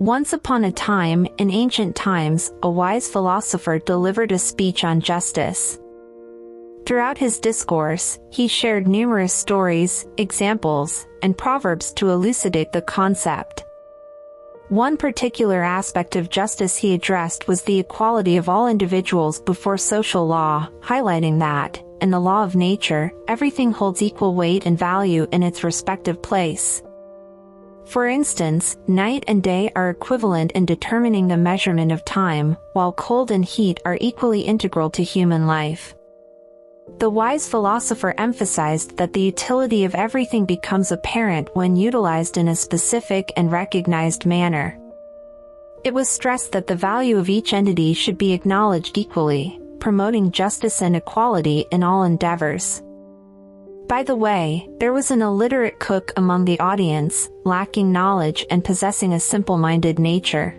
Once upon a time, in ancient times, a wise philosopher delivered a speech on justice. Throughout his discourse, he shared numerous stories, examples, and proverbs to elucidate the concept. One particular aspect of justice he addressed was the equality of all individuals before social law, highlighting that, in the law of nature, everything holds equal weight and value in its respective place. For instance, night and day are equivalent in determining the measurement of time, while cold and heat are equally integral to human life. The wise philosopher emphasized that the utility of everything becomes apparent when utilized in a specific and recognized manner. It was stressed that the value of each entity should be acknowledged equally, promoting justice and equality in all endeavors. By the way, there was an illiterate cook among the audience, lacking knowledge and possessing a simple-minded nature.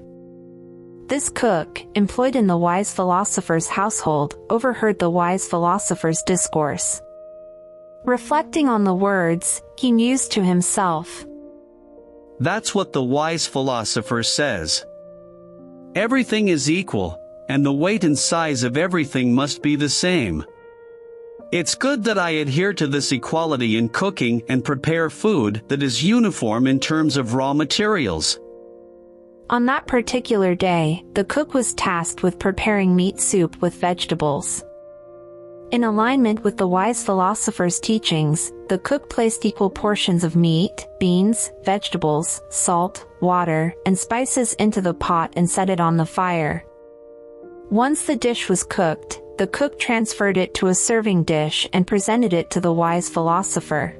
This cook, employed in the wise philosopher's household, overheard the wise philosopher's discourse. Reflecting on the words, he mused to himself, "That's what the wise philosopher says. Everything is equal, and the weight and size of everything must be the same. It's good that I adhere to this equality in cooking and prepare food that is uniform in terms of raw materials." On that particular day, the cook was tasked with preparing meat soup with vegetables. In alignment with the wise philosopher's teachings, the cook placed equal portions of meat, beans, vegetables, salt, water, and spices into the pot and set it on the fire. Once the dish was cooked, the cook transferred it to a serving dish and presented it to the wise philosopher.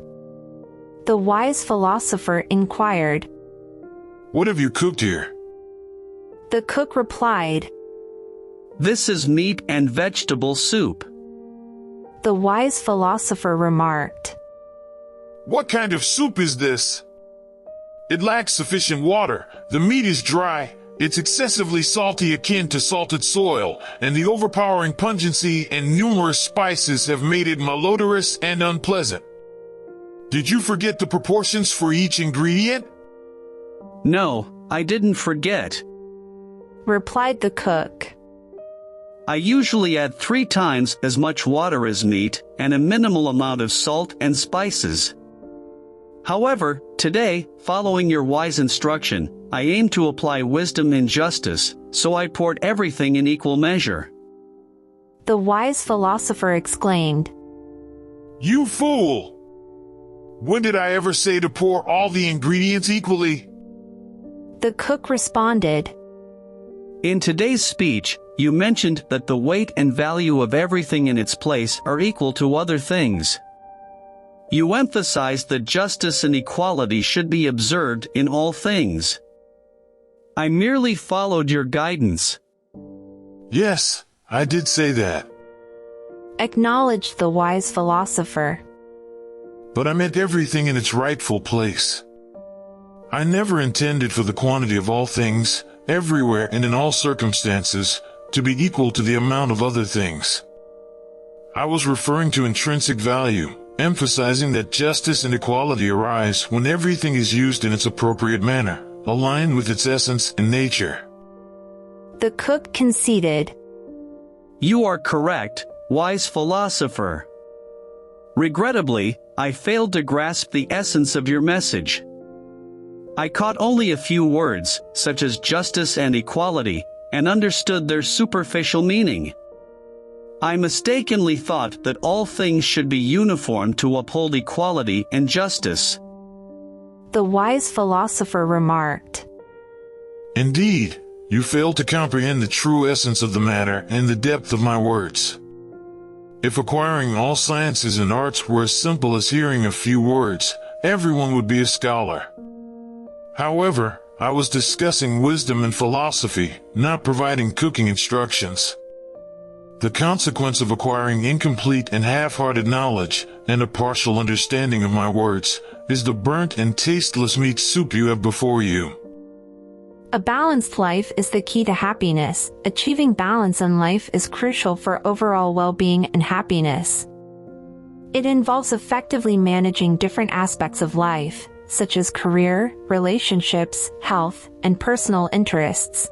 The wise philosopher inquired, "What have you cooked here?" The cook replied, "This is meat and vegetable soup." The wise philosopher remarked, "What kind of soup is this? It lacks sufficient water, the meat is dry, it's excessively salty akin to salted soil, and the overpowering pungency and numerous spices have made it malodorous and unpleasant. Did you forget the proportions for each ingredient?" "No, I didn't forget," replied the cook. "I usually add 3 times as much water as meat, and a minimal amount of salt and spices. However, today, following your wise instruction, I aim to apply wisdom and justice, so I poured everything in equal measure." The wise philosopher exclaimed, "You fool! When did I ever say to pour all the ingredients equally?" The cook responded, "In today's speech, you mentioned that the weight and value of everything in its place are equal to other things. You emphasized that justice and equality should be observed in all things. I merely followed your guidance." "Yes, I did say that. acknowledged the wise philosopher. But I meant everything in its rightful place. I never intended for the quantity of all things, everywhere and in all circumstances, to be equal to the amount of other things. I was referring to intrinsic value, emphasizing that justice and equality arise when everything is used in its appropriate manner, aligned with its essence and nature." The cook conceded, "You are correct, wise philosopher. Regrettably, I failed to grasp the essence of your message. I caught only a few words, such as justice and equality, and understood their superficial meaning. I mistakenly thought that all things should be uniform to uphold equality and justice." The wise philosopher remarked, "Indeed, you failed to comprehend the true essence of the matter and the depth of my words. If acquiring all sciences and arts were as simple as hearing a few words, everyone would be a scholar. However, I was discussing wisdom and philosophy, not providing cooking instructions. The consequence of acquiring incomplete and half-hearted knowledge, and a partial understanding of my words, is the burnt and tasteless meat soup you have before you." A balanced life is the key to happiness. Achieving balance in life is crucial for overall well-being and happiness. It involves effectively managing different aspects of life, such as career, relationships, health, and personal interests.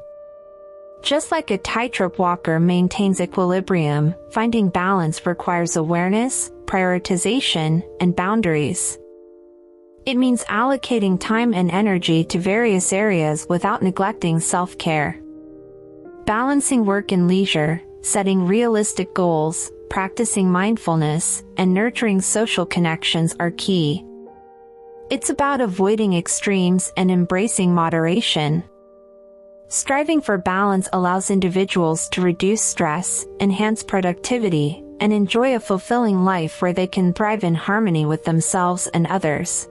Just like a tightrope walker maintains equilibrium, finding balance requires awareness, prioritization, and boundaries. It means allocating time and energy to various areas without neglecting self-care. Balancing work and leisure, setting realistic goals, practicing mindfulness, and nurturing social connections are key. It's about avoiding extremes and embracing moderation. Striving for balance allows individuals to reduce stress, enhance productivity, and enjoy a fulfilling life where they can thrive in harmony with themselves and others.